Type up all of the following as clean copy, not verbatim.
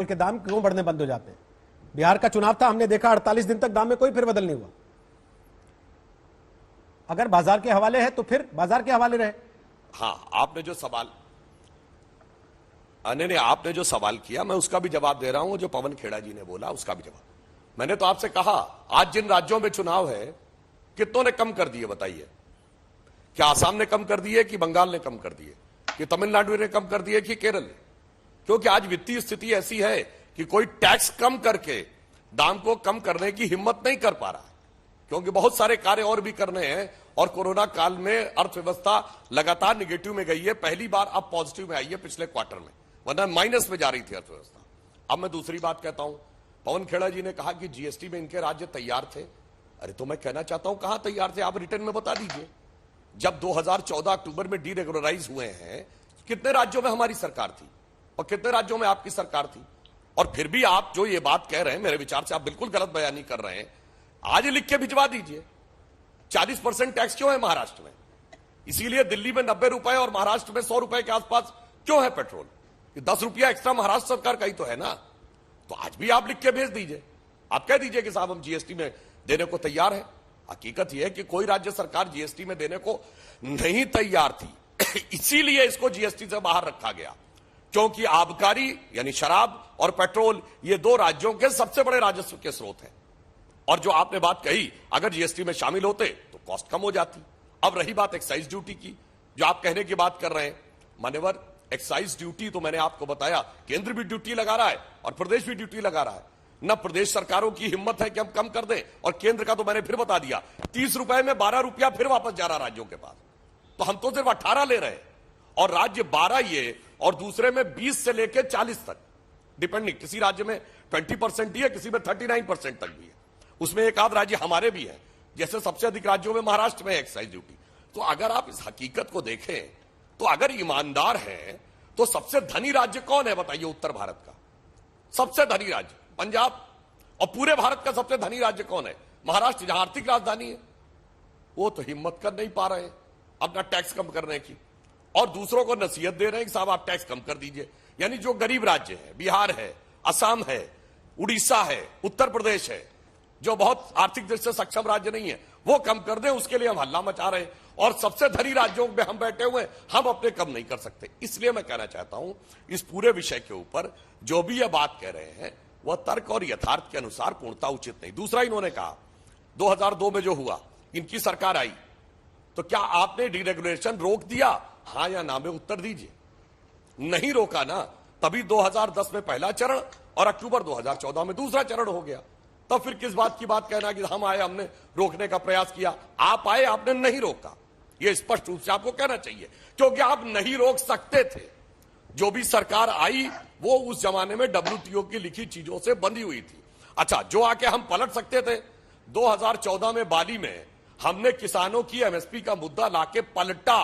के दाम क्यों बढ़ने बंद हो जाते हैं? बिहार का चुनाव था, हमने देखा 48 दिन तक दाम में कोई फेरबदल नहीं हुआ। अगर बाजार के हवाले है तो फिर बाजार के हवाले रहे। हाँ, आपने जो सवाल नहीं, आपने जो सवाल किया मैं उसका भी जवाब दे रहा हूं। जो पवन खेड़ा जी ने बोला उसका भी जवाब। मैंने तो आपसे कहा आज जिन राज्यों में चुनाव है कितनों ने कम कर दिए बताइए? क्या आसाम ने कम कर दिए कि बंगाल ने कम कर दिए कि तमिलनाडु ने कम कर दिए कि केरल ने? क्योंकि आज वित्तीय स्थिति ऐसी है कि कोई टैक्स कम करके दाम को कम करने की हिम्मत नहीं कर पा रहा है, क्योंकि बहुत सारे कार्य और भी करने हैं। और कोरोना काल में अर्थव्यवस्था लगातार निगेटिव में गई है, पहली बार अब पॉजिटिव में आई है पिछले क्वार्टर में, वरना माइनस में जा रही थी अर्थव्यवस्था। अब मैं दूसरी बात कहता हूं, पवन खेड़ा जी ने कहा कि जीएसटी में इनके राज्य तैयार थे। अरे तो मैं कहना चाहता हूं कहां तैयार थे, आप रिटर्न में बता दीजिए। जब 2014 अक्टूबर में डीरेगुलराइज हुए हैं, कितने राज्यों में हमारी सरकार थी और कितने राज्यों में आपकी सरकार थी? और फिर भी आप जो ये बात कह रहे हैं, मेरे विचार से आप बिल्कुल गलत बयानी कर रहे हैं। आज लिख के भिजवा दीजिए 40% टैक्स क्यों है महाराष्ट्र में? इसीलिए दिल्ली में 90 रुपए और महाराष्ट्र में 100 रुपए के आसपास क्यों है पेट्रोल? 10 रुपया एक्स्ट्रा महाराष्ट्र सरकार का ही तो है ना। तो आज भी आप लिख के भेज दीजिए, आप कह दीजिए कि साहब हम जीएसटी में देने को तैयार है। हकीकत यह है कि कोई राज्य सरकार जीएसटी में देने को नहीं तैयार थी इसीलिए इसको जीएसटी से बाहर रखा गया, क्योंकि आबकारी यानी शराब और पेट्रोल ये दो राज्यों के सबसे बड़े राजस्व के स्रोत हैं। और जो आपने बात कही, अगर जीएसटी में शामिल होते तो कॉस्ट कम हो जाती। अब रही बात एक्साइज ड्यूटी की, जो आप कहने की बात कर रहे हैं, मान्यवर, एक्साइज ड्यूटी तो मैंने आपको बताया, केंद्र भी ड्यूटी लगा रहा है और प्रदेश भी ड्यूटी लगा रहा है। न प्रदेश सरकारों की हिम्मत है कि हम कम कर दें, और केंद्र का तो मैंने फिर बता दिया, 30 रुपए में 12 रुपया फिर वापस जा रहा राज्यों के पास। तो हम तो सिर्फ 18 ले रहे हैं और राज्य 12 ये, और दूसरे में 20 से लेकर 40 तक डिपेंडिंग, किसी राज्य में 20% ही है, किसी में 39% तक भी है। उसमें एक आध राज्य हमारे भी हैं, जैसे सबसे अधिक राज्यों में महाराष्ट्र में एक्साइज ड्यूटी। तो अगर आप इस हकीकत को देखें तो अगर ईमानदार है तो सबसे धनी राज्य कौन है बताइए? उत्तर भारत का सबसे धनी राज्य पंजाब। और पूरे भारत का सबसे धनी राज्य कौन है? महाराष्ट्र, जहां आर्थिक राजधानी है। वो तो हिम्मत कर नहीं पा रहे हैं अपना टैक्स कम करने की, और दूसरों को नसीहत दे रहे हैं कि साहब आप टैक्स कम कर दीजिए। यानी जो गरीब राज्य है, बिहार है, असम है, उड़ीसा है, उत्तर प्रदेश है, जो बहुत आर्थिक दृष्टि से सक्षम राज्य नहीं है, वो कम कर दें, उसके लिए हम हल्ला मचा रहे हैं। और सबसे धनी राज्यों में हम बैठे हुए, हम अपने कम नहीं कर सकते। इसलिए मैं कहना चाहता हूं, इस पूरे विषय के ऊपर जो भी ये बात कह रहे हैं वह तर्क और यथार्थ के अनुसार पूर्णता उचित नहीं। दूसरा, इन्होंने कहा 2002 में जो हुआ, इनकी सरकार आई तो क्या आपने डीरेगुलेशन रोक दिया? हां या ना में उत्तर दीजिए। नहीं रोका ना, तभी 2010 में पहला चरण और अक्टूबर 2014 में दूसरा चरण हो गया। तब फिर किस बात की बात कहना कि हम आए, हमने रोकने का प्रयास किया? आप आए, आपने नहीं रोका, यह स्पष्ट रूप से आपको कहना चाहिए, क्योंकि आप नहीं रोक सकते थे। जो भी सरकार आई वो उस जमाने में डब्ल्यूटीओ की लिखी चीजों से बंधी हुई थी। अच्छा, जो आके हम पलट सकते थे, 2014 में बाली में हमने किसानों की एमएसपी का मुद्दा लाके पलटा,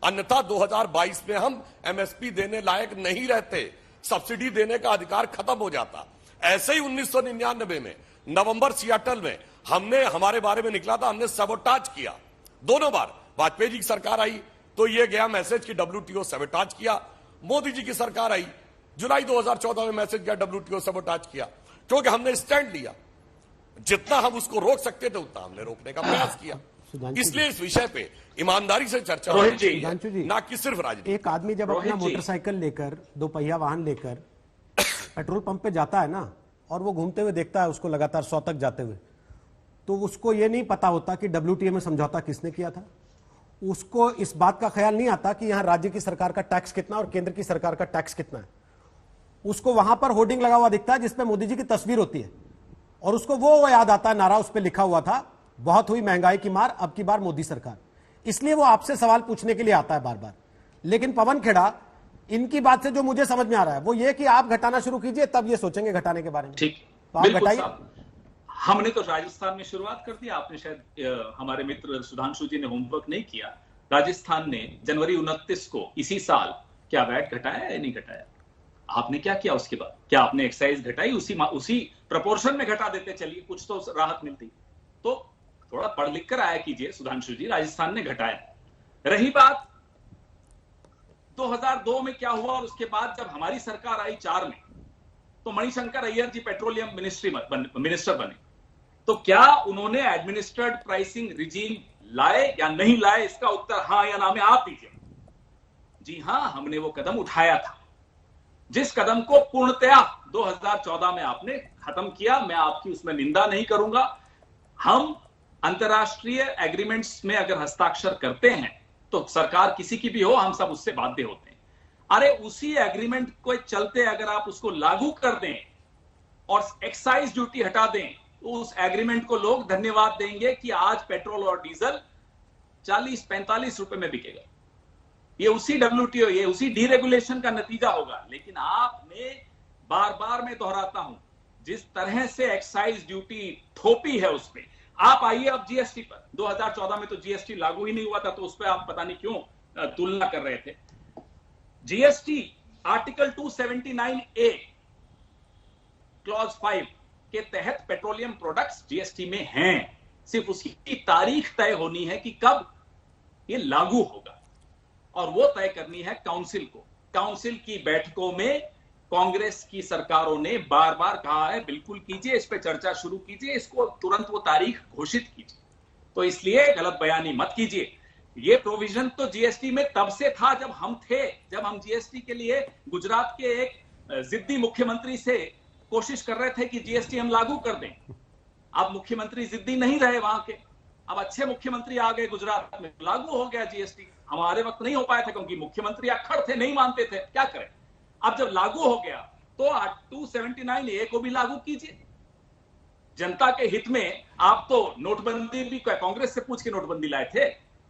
अन्यथा 2022 में हम एमएसपी देने लायक नहीं रहते, सब्सिडी देने का अधिकार खत्म हो जाता। ऐसे ही 1999 में नवंबर सियाटल में हमने, हमारे बारे में निकला था, हमने सबोटाज किया दोनों बार। वाजपेयी जी की सरकार आई तो यह गया मैसेज कि डब्ल्यूटीओ सबोटाज किया। मोदी जी की सरकार आई, जुलाई 2014 में मैसेज गया डब्ल्यूटीओ सबोटाज किया, क्योंकि हमने स्टैंड लिया। जितना हम उसको रोक सकते थे उतना हमने रोकने का प्रयास किया। इसलिए इस विषय पे ईमानदारी से चर्चा होनी चाहिए, ना कि सिर्फ राजनीति। एक आदमी जब अपना मोटरसाइकिल लेकर, दोपहिया वाहन लेकर पेट्रोल पंप पे जाता है ना, और वो घूमते हुए देखता है उसको लगातार 100 तक जाते हुए, तो उसको ये नहीं पता होता कि डब्ल्यूटीओ में समझौता किसने किया था। उसको इस बात का ख्याल नहीं आता कि यहां राज्य की सरकार का टैक्स कितना और केंद्र की सरकार का टैक्स कितना है। उसको वहां पर होर्डिंग लगा हुआ दिखता है जिसपे मोदी जी की तस्वीर होती है, और उसको वो याद आता है, नारा उस पर लिखा हुआ था, बहुत हुई महंगाई की मार, अब की बार मोदी सरकार। इसलिए वो आपसे सवाल पूछने के लिए आता है बार बार। लेकिन पवन खेड़ा, इनकी बात से जो मुझे समझ में आ रहा है वो ये कि आप घटाना शुरू कीजिए, तब ये सोचेंगे घटाने के बारे में। ठीक, तो आप घटाइए। हमने तो राजस्थान में शुरुआत कर दी, आपने शायद, हमारे मित्र सुधांशु जी ने होमवर्क नहीं किया। राजस्थान ने जनवरी 29 को इसी साल क्या वैट घटाया या नहीं घटाया? आपने क्या किया उसके बाद? क्या आपने एक्साइज घटाई? उसी प्रपोर्शन में घटा देते, चलिए कुछ तो राहत मिलती। तो थोड़ा पढ़ लिख कर आया कीजिए सुधांशु जी, राजस्थान ने घटाया। रही बात 2002 में क्या हुआ और उसके बाद जब हमारी सरकार आई 4 में, तो मणिशंकर अय्यर जी पेट्रोलियम मिनिस्टर बने। तो क्या उन्होंने एडमिनिस्ट्रेड प्राइसिंग रिजीम लाए या नहीं लाए, इसका उत्तर हां या ना में आप दीजिए। जी हां, हमने वो कदम उठाया था, जिस कदम को पूर्णतया 2014 में आपने खत्म किया। मैं आपकी उसमें निंदा नहीं करूंगा। हम अंतरराष्ट्रीय एग्रीमेंट्स में अगर हस्ताक्षर करते हैं तो सरकार किसी की भी हो, हम सब उससे बाध्य होते हैं। अरे उसी एग्रीमेंट को चलते अगर आप उसको लागू कर दें और एक्साइज ड्यूटी हटा दें तो उस एग्रीमेंट को लोग धन्यवाद देंगे कि आज पेट्रोल और डीजल 40-45 रुपए में बिकेगा। ये उसी WTO, ये उसी डीरेगुलेशन का नतीजा होगा। लेकिन आपने बार बार मैं दोहराता हूं, जिस तरह से एक्साइज ड्यूटी थोपी है उस पर। आप आइए अब जीएसटी पर। 2014 में तो जीएसटी लागू ही नहीं हुआ था, तो उस पर आप पता नहीं क्यों तुलना कर रहे थे। जीएसटी आर्टिकल 279A क्लॉज 5 के तहत पेट्रोलियम प्रोडक्ट्स जीएसटी में हैं। सिर्फ उसकी तारीख तय होनी है कि कब ये लागू होगा, और वो तय करनी है काउंसिल को। काउंसिल की बैठकों में कांग्रेस की सरकारों ने बार बार कहा है बिल्कुल कीजिए, इस पे चर्चा शुरू कीजिए, इसको तुरंत वो तारीख घोषित कीजिए। तो इसलिए गलत बयानी मत कीजिए। ये प्रोविजन तो जीएसटी में तब से था जब हम थे, जब हम जीएसटी के लिए गुजरात के एक जिद्दी मुख्यमंत्री से कोशिश कर रहे थे कि जीएसटी हम लागू कर दें। अब मुख्यमंत्री जिद्दी नहीं रहे वहां के, अब अच्छे मुख्यमंत्री आ गए गुजरात में, लागू हो गया जीएसटी। हमारे वक्त नहीं हो पाया था क्योंकि मुख्यमंत्री अक्खड़ थे, नहीं मानते थे, क्या करें। अब जब लागू हो गया तो 279A को भी लागू कीजिए। जनता के हित में आप तो नोटबंदी भी कांग्रेस से पूछ के नोटबंदी लाए थे।